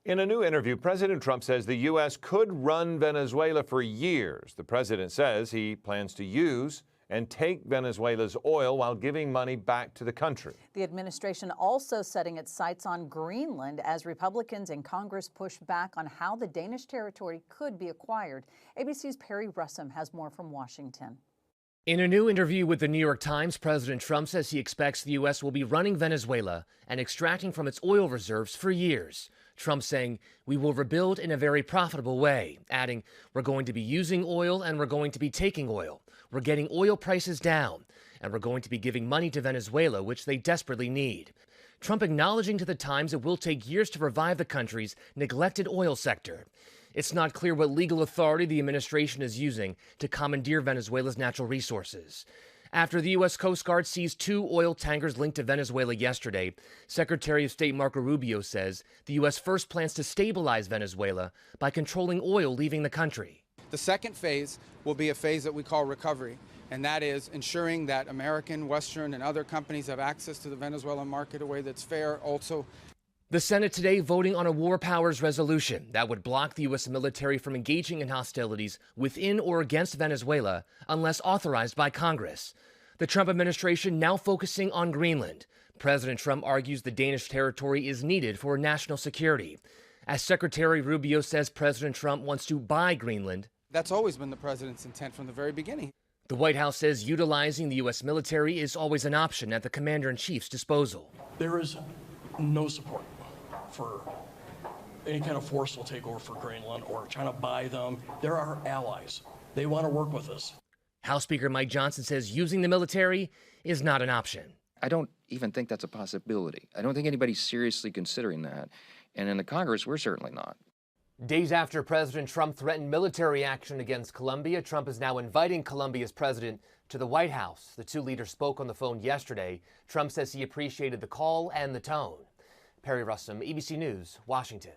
In a new interview, President Trump says the U.S. could run Venezuela for years. The president says he plans to use and take Venezuela's oil while giving money back to the country. The administration also setting its sights on Greenland as Republicans in Congress push back on how the Danish territory could be acquired. ABC's Perry Russum has more from Washington. In a new interview with the New York Times, President Trump says he expects the U.S. will be running Venezuela and extracting from its oil reserves for years. Trump saying, "We will rebuild in a very profitable way," adding, "We're going to be using oil and we're going to be taking oil. We're getting oil prices down, and we're going to be giving money to Venezuela, which they desperately need." Trump acknowledging to the Times it will take years to revive the country's neglected oil sector. It's not clear what legal authority the administration is using to commandeer Venezuela's natural resources. After the U.S. Coast Guard seized 2 oil tankers linked to Venezuela yesterday, Secretary of State Marco Rubio says the U.S. first plans to stabilize Venezuela by controlling oil leaving the country. The second phase will be a phase that we call recovery, and that is ensuring that American, Western, and other companies have access to the Venezuelan market in a way that's fair. Also, the Senate today voting on a war powers resolution that would block the U.S. military from engaging in hostilities within or against Venezuela unless authorized by Congress. The Trump administration now focusing on Greenland. President Trump argues the Danish territory is needed for national security. As Secretary Rubio says, President Trump wants to buy Greenland. That's always been the president's intent from the very beginning. The White House says utilizing the U.S. military is always an option at the commander-in-chief's disposal. There is no support for any kind of forceful takeover for Greenland or trying to buy them. They're our allies. They want to work with us. House Speaker Mike Johnson says using the military is not an option. I don't even think that's a possibility. I don't think anybody's seriously considering that. And in the Congress, we're certainly not. Days after President Trump threatened military action against Colombia, Trump is now inviting Colombia's president to the White House. The 2 leaders spoke on the phone yesterday. Trump says he appreciated the call and the tone. Perry Russum, ABC News, Washington.